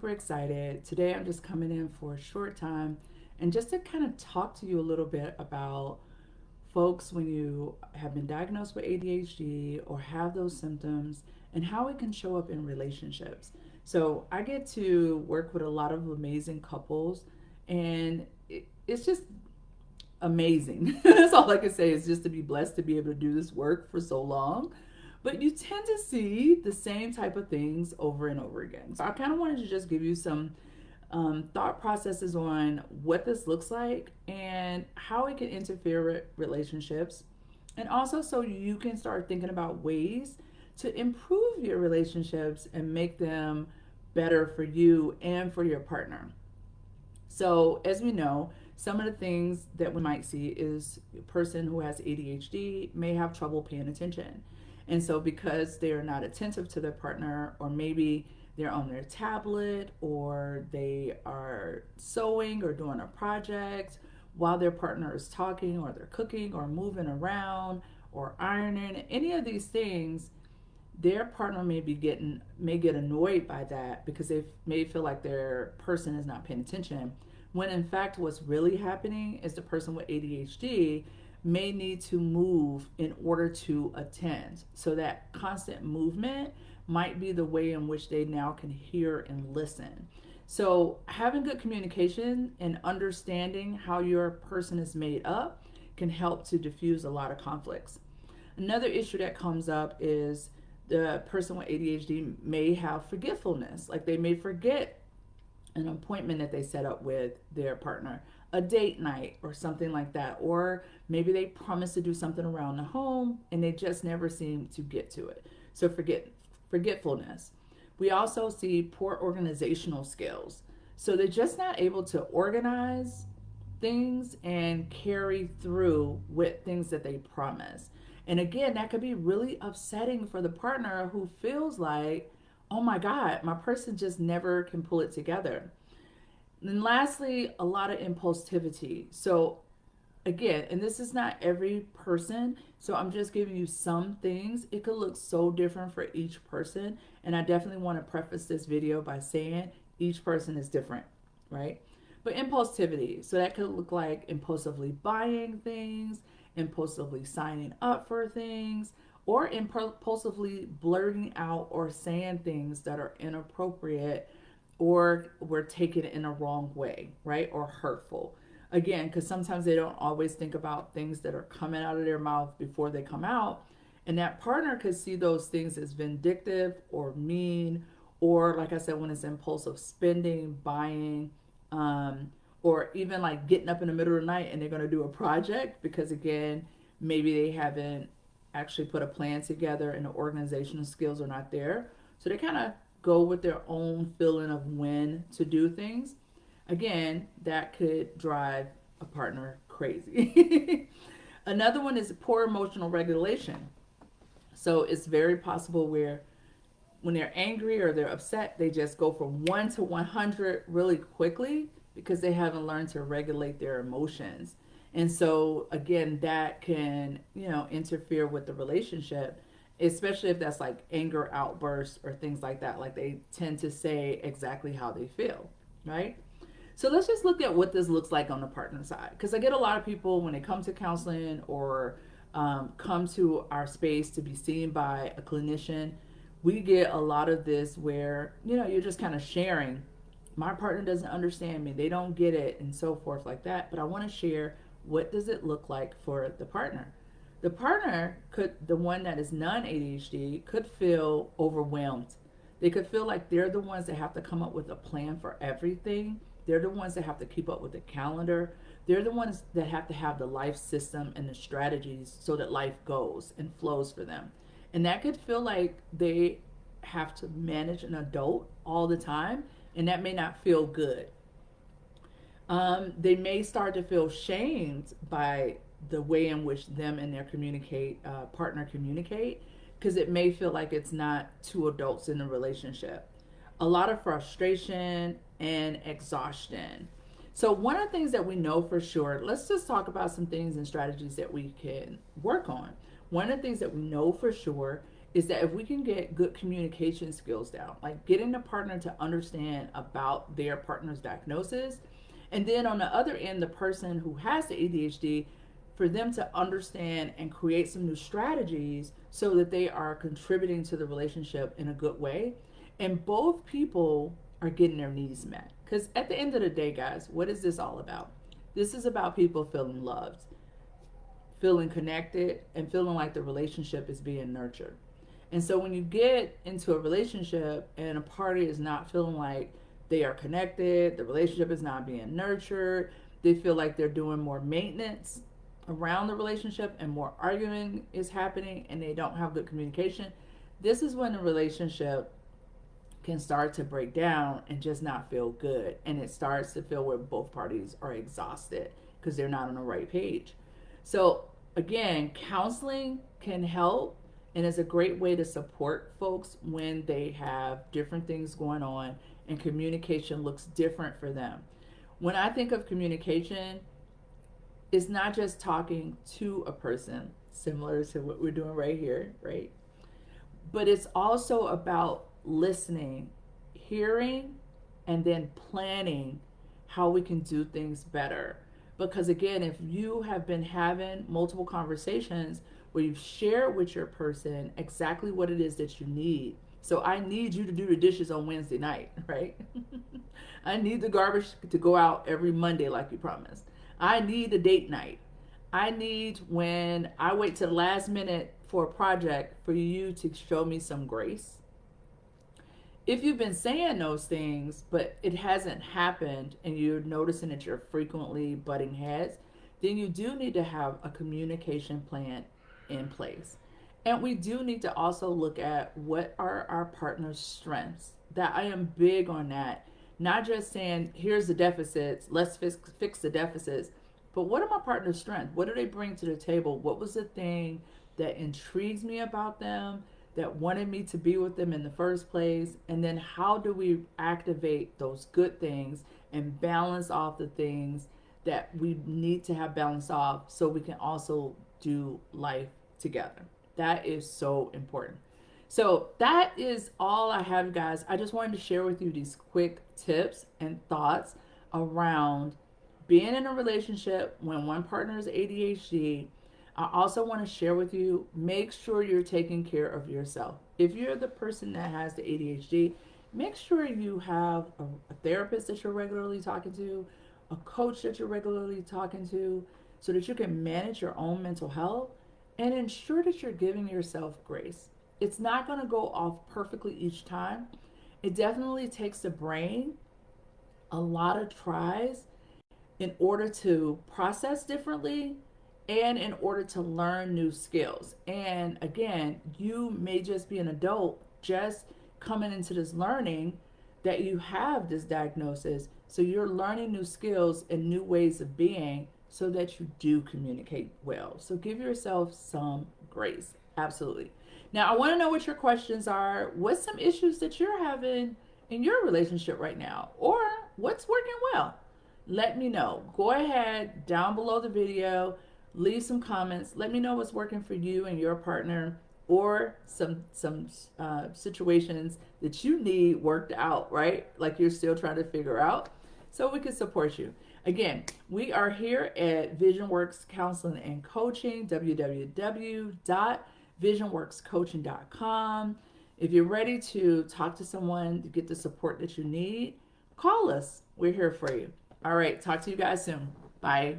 super excited. Today I'm just coming in for a short time and just to kind of talk to you a little bit about folks when you have been diagnosed with ADHD or have those symptoms and how it can show up in relationships. So I get to work with a lot of amazing couples and it's just amazing. That's all I can say is just to be blessed to be able to do this work for so long. But you tend to see the same type of things over and over again. So I kind of wanted to just give you some thought processes on what this looks like and how it can interfere with relationships. And also, so you can start thinking about ways to improve your relationships and make them better for you and for your partner. So, as we know, some of the things that we might see is a person who has ADHD may have trouble paying attention. And so, because they're not attentive to their partner, or maybe they're on their tablet, or they are sewing or doing a project while their partner is talking, or they're cooking, or moving around, or ironing, any of these things, their partner may get annoyed by that because they may feel like their person is not paying attention, when in fact what's really happening is the person with ADHD may need to move in order to attend. So that constant movement might be the way in which they now can hear and listen. So having good communication and understanding how your person is made up can help to diffuse a lot of conflicts. Another issue that comes up is the person with ADHD may have forgetfulness. Like they may forget an appointment that they set up with their partner, a date night or something like that. Or maybe they promised to do something around the home and they just never seem to get to it. So forgetfulness. We also see poor organizational skills. So they're just not able to organize things and carry through with things that they promise. And again, that could be really upsetting for the partner who feels like, oh my God, my person just never can pull it together. And lastly, a lot of impulsivity. So again, and this is not every person, so I'm just giving you some things. It could look so different for each person. And I definitely want to preface this video by saying each person is different, right? But impulsivity, so that could look like impulsively buying things, impulsively signing up for things, or impulsively blurting out or saying things that are inappropriate or were taken in a wrong way, right? Or hurtful. Again, because sometimes they don't always think about things that are coming out of their mouth before they come out. And that partner could see those things as vindictive or mean, or like I said, when it's impulsive spending, buying, or even like getting up in the middle of the night and they're going to do a project because, again, maybe they haven't actually put a plan together and the organizational skills are not there. So they kind of go with their own feeling of when to do things. Again, that could drive a partner crazy. Another one is poor emotional regulation. So it's very possible where when they're angry or they're upset, they just go from 1 to 100 really quickly because they haven't learned to regulate their emotions. And so again, that can, interfere with the relationship, especially if that's like anger outbursts or things like that. Like they tend to say exactly how they feel, right? So let's just look at what this looks like on the partner side. Because I get a lot of people when they come to counseling or come to our space to be seen by a clinician, we get a lot of this where, you're just kind of sharing. My partner doesn't understand me. They don't get it and so forth like that. But I want to share, what does it look like for the partner? The partner the one that is non-ADHD could feel overwhelmed. They could feel like they're the ones that have to come up with a plan for everything. They're the ones that have to keep up with the calendar. They're the ones that have to have the life system and the strategies so that life goes and flows for them. And that could feel like they have to manage an adult all the time, and that may not feel good. They may start to feel shamed by the way in which them and their partner communicate, because it may feel like it's not two adults in a relationship. A lot of frustration and exhaustion. So one of the things that we know for sure, let's just talk about some things and strategies that we can work on. One of the things that we know for sure is that if we can get good communication skills down, like getting the partner to understand about their partner's diagnosis, and then on the other end, the person who has the ADHD, for them to understand and create some new strategies so that they are contributing to the relationship in a good way. And both people are getting their needs met. Because at the end of the day, guys, what is this all about? This is about people feeling loved, feeling connected, and feeling like the relationship is being nurtured. And so when you get into a relationship and a party is not feeling like they are connected, the relationship is not being nurtured, they feel like they're doing more maintenance around the relationship and more arguing is happening and they don't have good communication, this is when the relationship can start to break down and just not feel good. And it starts to feel where both parties are exhausted because they're not on the right page. So, again, counseling can help and is a great way to support folks when they have different things going on and communication looks different for them. When I think of communication, it's not just talking to a person, similar to what we're doing right here, right? But it's also about listening, hearing, and then planning how we can do things better. Because again, if you have been having multiple conversations where you've shared with your person exactly what it is that you need. So I need you to do the dishes on Wednesday night, right? I need the garbage to go out every Monday like you promised. I need a date night. I need when I wait to the last minute for a project for you to show me some grace. If you've been saying those things, but it hasn't happened and you're noticing that you're frequently butting heads, then you do need to have a communication plan in place. And we do need to also look at what are our partner's strengths. That I am big on that. Not just saying, here's the deficits, let's fix the deficits, but what are my partner's strengths? What do they bring to the table? What was the thing that intrigues me about them, that wanted me to be with them in the first place? And then how do we activate those good things and balance off the things that we need to have balanced off so we can also do life together? That is so important. So that is all I have, guys. I just wanted to share with you these quick tips and thoughts around being in a relationship when one partner is ADHD. I also want to share with you, make sure you're taking care of yourself. If you're the person that has the ADHD, make sure you have a therapist that you're regularly talking to, a coach that you're regularly talking to, so that you can manage your own mental health and ensure that you're giving yourself grace. It's not going to go off perfectly each time. It definitely takes the brain a lot of tries in order to process differently and in order to learn new skills. And again, you may just be an adult just coming into this learning that you have this diagnosis. So you're learning new skills and new ways of being so that you do communicate well. So give yourself some grace. Absolutely. Now, I want to know what your questions are. What's some issues that you're having in your relationship right now? Or what's working well? Let me know. Go ahead down below the video, leave some comments. Let me know what's working for you and your partner, or some situations that you need worked out, right? Like you're still trying to figure out, so we can support you. Again, we are here at VisionWorks Counseling and Coaching, www.visionworkscoaching.com. If you're ready to talk to someone to get the support that you need, call us. We're here for you. All right, talk to you guys soon. Bye.